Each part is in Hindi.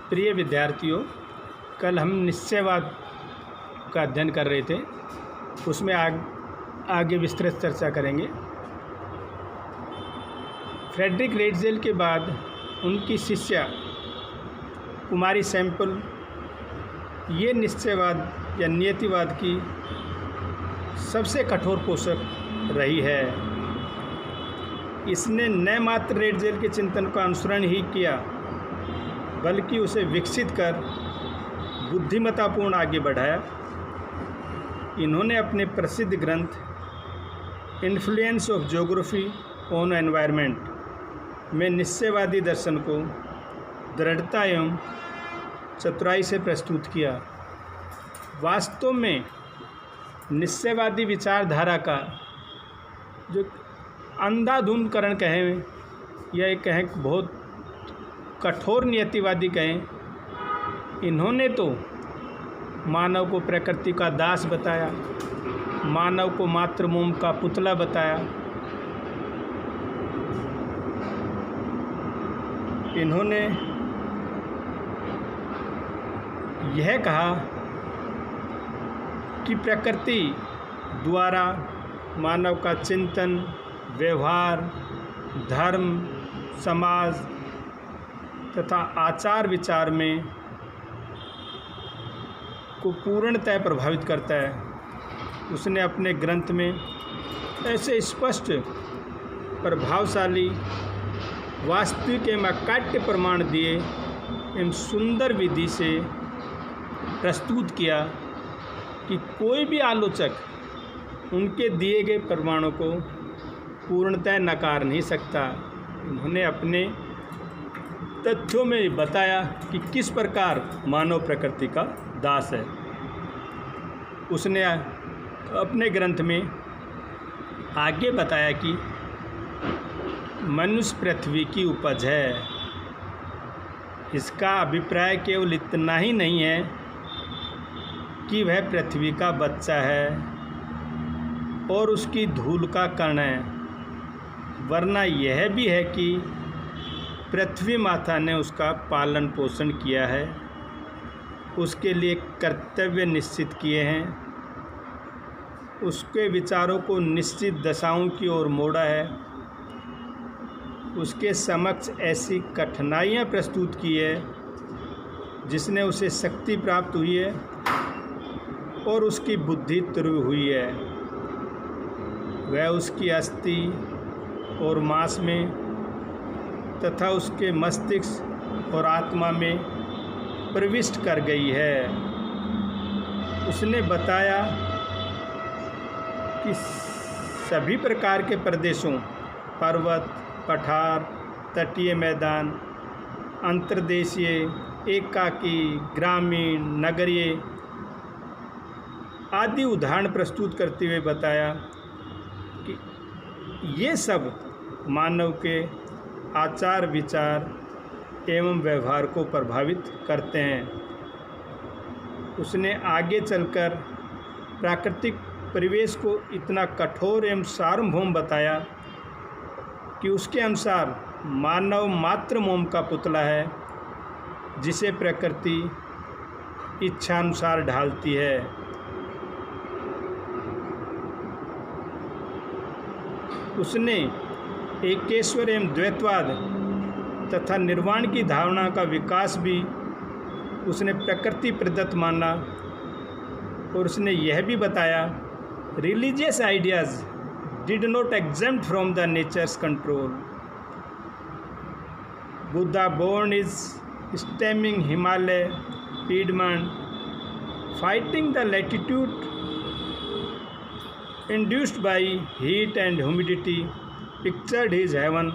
प्रिय विद्यार्थियों, कल हम निश्चयवाद का अध्ययन कर रहे थे। उसमें आगे विस्तृत चर्चा करेंगे। फ्रेडरिक रेटजेल के बाद उनकी शिष्या कुमारी सैम्पल ये निश्चयवाद या नियतिवाद की सबसे कठोर पोषक रही है। इसने न मात्र रेटजेल के चिंतन का अनुसरण ही किया, बल्कि उसे विकसित कर बुद्धिमत्तापूर्ण आगे बढ़ाया। इन्होंने अपने प्रसिद्ध ग्रंथ influence of geography on environment में निश्चयवादी दर्शन को दृढ़ता एवं चतुराई से प्रस्तुत किया। वास्तव में निश्चयवादी विचारधारा का जो अंधाधुंधकरण कहें या एक कहें बहुत कठोर नियतिवादी कहें, इन्होंने तो मानव को प्रकृति का दास बताया, मानव को मात्र मोम का पुतला बताया। इन्होंने यह कहा कि प्रकृति द्वारा मानव का चिंतन, व्यवहार, धर्म, समाज तथा आचार विचार में को पूर्णतः प्रभावित करता है। उसने अपने ग्रंथ में ऐसे स्पष्ट, प्रभावशाली, वास्तविक एवं अकाट्य प्रमाण दिए एवं सुंदर विधि से प्रस्तुत किया कि कोई भी आलोचक उनके दिए गए प्रमाणों को पूर्णतः नकार नहीं सकता। उन्होंने अपने तथ्यों में बताया कि किस प्रकार मानव प्रकृति का दास है। उसने अपने ग्रंथ में आगे बताया कि मनुष्य पृथ्वी की उपज है। इसका अभिप्राय केवल इतना ही नहीं है कि वह पृथ्वी का बच्चा है और उसकी धूल का कण है, वरना यह भी है कि पृथ्वी माता ने उसका पालन पोषण किया है, उसके लिए कर्तव्य निश्चित किए हैं, उसके विचारों को निश्चित दशाओं की ओर मोड़ा है, उसके समक्ष ऐसी कठिनाइयाँ प्रस्तुत की है जिसने उसे शक्ति प्राप्त हुई है और उसकी बुद्धि तुर्व हुई है। वह उसकी अस्थि और मांस में तथा उसके मस्तिष्क और आत्मा में प्रविष्ट कर गई है। उसने बताया कि सभी प्रकार के प्रदेशों, पर्वत, पठार, तटीय मैदान, अंतर्देशीय, एकाकी, ग्रामीण, नगरीय आदि उदाहरण प्रस्तुत करते हुए बताया कि ये सब मानव के आचार, विचार एवं व्यवहार को प्रभावित करते हैं। उसने आगे चलकर प्राकृतिक परिवेश को इतना कठोर एवं सार्वभौम बताया कि उसके अनुसार मानव मात्र मोम का पुतला है, जिसे प्रकृति इच्छानुसार ढालती है। उसने एकेश्वर एवं द्वैतवाद तथा निर्वाण की धारणा का विकास भी उसने प्रकृति प्रदत्त माना। और उसने यह भी बताया, religious ideas did not exempt from the nature's control. Buddha born is stemming Himalaya, piedmont, fighting the latitude induced by heat and humidity, pictured his heaven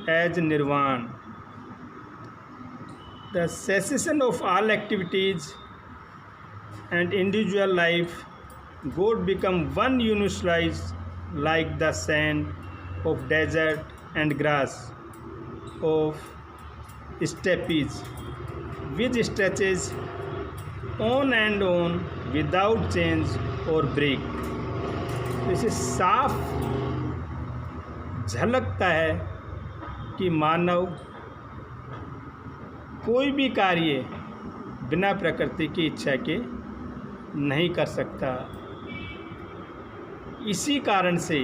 as nirvana. The cessation of all activities and individual life, God become one universalized like the sand of desert and grass of steppes, which stretches on and on without change or break. इसे साफ झलकता है कि मानव कोई भी कार्य बिना प्रकृति की इच्छा के नहीं कर सकता। इसी कारण से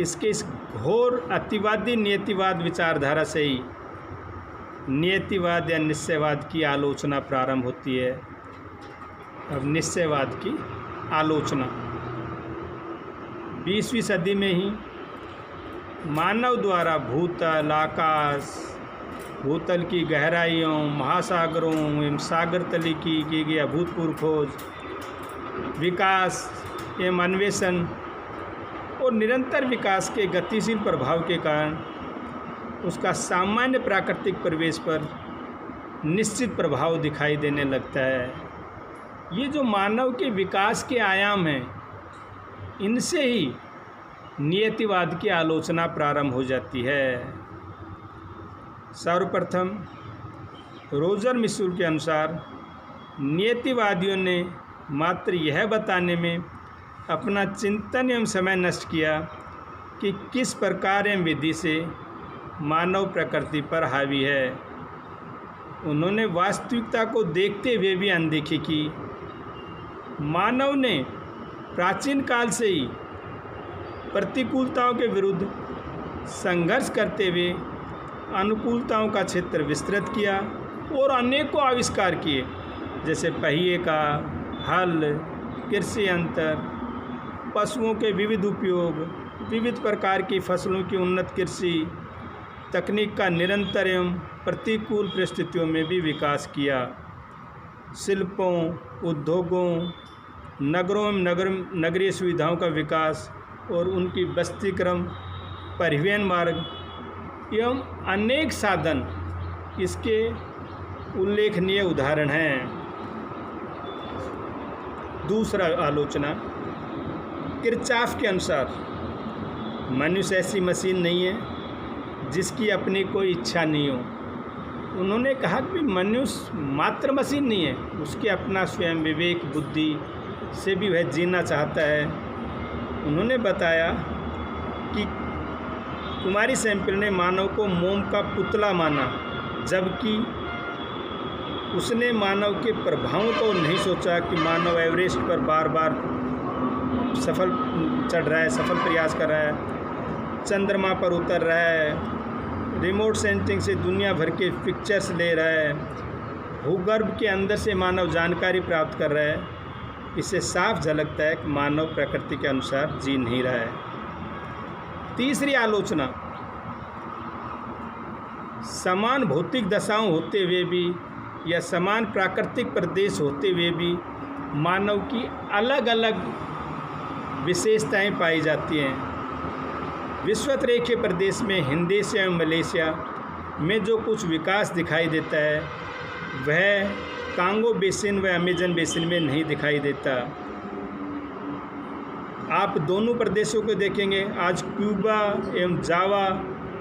इसके इस घोर अतिवादी नियतिवाद विचारधारा से ही नियतिवाद या निश्चयवाद की आलोचना प्रारंभ होती है। अब निश्चयवाद की आलोचना 20वीं सदी में ही मानव द्वारा भूतल, आकाश, भूतल की गहराइयों, महासागरों एवं सागर तली की गई अभूतपूर्व खोज, विकास एवं अन्वेषण और निरंतर विकास के गतिशील प्रभाव के कारण उसका सामान्य प्राकृतिक परिवेश पर निश्चित प्रभाव दिखाई देने लगता है। ये जो मानव के विकास के आयाम हैं, इनसे ही नियतिवाद की आलोचना प्रारंभ हो जाती है। सर्वप्रथम रोजर मिशूर के अनुसार नियतिवादियों ने मात्र यह बताने में अपना चिंतन एवं समय नष्ट किया कि किस प्रकार एवं विधि से मानव प्रकृति पर हावी है। उन्होंने वास्तविकता को देखते हुए भी अनदेखी की। मानव ने प्राचीन काल से ही प्रतिकूलताओं के विरुद्ध संघर्ष करते हुए अनुकूलताओं का क्षेत्र विस्तृत किया और अनेकों आविष्कार किए, जैसे पहिए का, हल, कृषि यंत्र, पशुओं के विविध उपयोग, विविध प्रकार की फसलों की उन्नत कृषि तकनीक का निरंतर एवं प्रतिकूल परिस्थितियों में भी विकास किया। शिल्पों, उद्योगों, नगरों एवं नगरीय सुविधाओं का विकास और उनकी बस्तीक्रम, परिवहन मार्ग एवं अनेक साधन इसके उल्लेखनीय उदाहरण हैं। दूसरा आलोचना, किरचॉफ के अनुसार मनुष्य ऐसी मशीन नहीं है जिसकी अपनी कोई इच्छा नहीं हो। उन्होंने कहा कि मनुष्य मात्र मशीन नहीं है, उसके अपना स्वयं विवेक, बुद्धि से भी वह जीना चाहता है। उन्होंने बताया कि कुमारी सैंपल ने मानव को मोम का पुतला माना, जबकि उसने मानव के प्रभावों को नहीं सोचा कि मानव एवरेस्ट पर बार बार सफल चढ़ रहा है, सफल प्रयास कर रहा है, चंद्रमा पर उतर रहा है, रिमोट सेंसिंग से दुनिया भर के पिक्चर्स ले रहा है, भूगर्भ के अंदर से मानव जानकारी प्राप्त कर रहा है। इससे साफ झलकता है कि मानव प्रकृति के अनुसार जी नहीं रहा है। तीसरी आलोचना, समान भौतिक दशाओं होते हुए भी या समान प्राकृतिक प्रदेश होते हुए भी मानव की अलग अलग विशेषताएं पाई जाती हैं। विषुवतरेखीय प्रदेश में हिंदेशिया एवं मलेशिया में जो कुछ विकास दिखाई देता है वह कांगो बेसिन व अमेजन बेसिन में नहीं दिखाई देता। आप दोनों प्रदेशों को देखेंगे, आज क्यूबा एवं जावा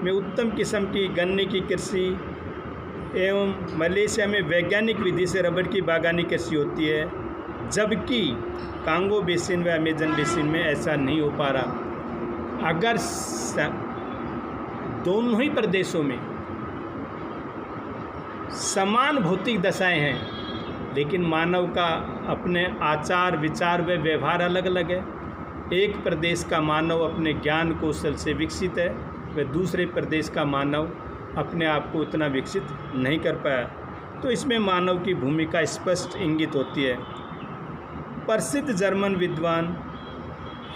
में उत्तम किस्म की गन्ने की कृषि एवं मलेशिया में वैज्ञानिक विधि से रबड़ की बागानी कृषि होती है, जबकि कांगो बेसिन व अमेजन बेसिन में ऐसा नहीं हो पा रहा। अगर दोनों ही प्रदेशों में समान भौतिक दशाएं हैं, लेकिन मानव का अपने आचार, विचार व व्यवहार अलग अलग है। एक प्रदेश का मानव अपने ज्ञान कौशल से विकसित है, व दूसरे प्रदेश का मानव अपने आप को उतना विकसित नहीं कर पाया, तो इसमें मानव की भूमिका स्पष्ट इंगित होती है। प्रसिद्ध जर्मन विद्वान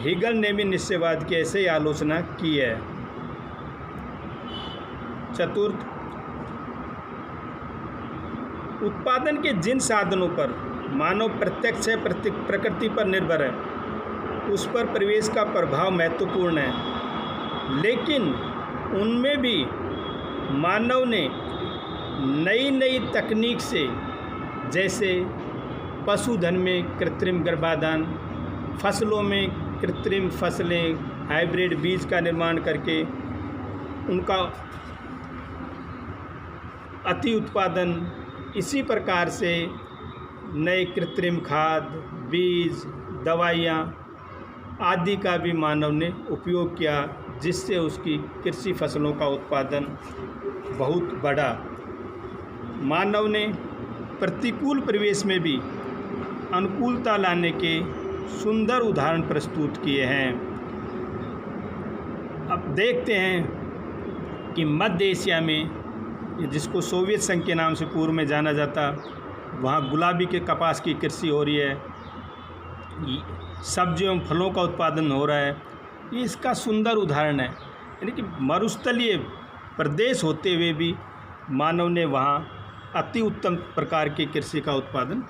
हेगल ने भी निश्चयवाद की ऐसे ही आलोचना की है। चतुर्थ, उत्पादन के जिन साधनों पर मानव प्रत्यक्ष प्रकृति पर निर्भर है, उस पर परिवेश का प्रभाव महत्वपूर्ण है, लेकिन उनमें भी मानव ने नई नई तकनीक से, जैसे पशुधन में कृत्रिम गर्भाधान, फसलों में कृत्रिम फसलें, हाइब्रिड बीज का निर्माण करके उनका अति उत्पादन, इसी प्रकार से नए कृत्रिम खाद, बीज, दवाइयाँ आदि का भी मानव ने उपयोग किया, जिससे उसकी कृषि फसलों का उत्पादन बहुत बढ़ा। मानव ने प्रतिकूल परिवेश में भी अनुकूलता लाने के सुंदर उदाहरण प्रस्तुत किए हैं। अब देखते हैं कि मध्य एशिया में, जिसको सोवियत संघ के नाम से पूर्व में जाना जाता, वहाँ गुलाबी के कपास की कृषि हो रही है, सब्जियों एवं फलों का उत्पादन हो रहा है। ये इसका सुंदर उदाहरण है। यानी कि मरुस्थलीय प्रदेश होते हुए भी मानव ने वहाँ अति उत्तम प्रकार की कृषि का उत्पादन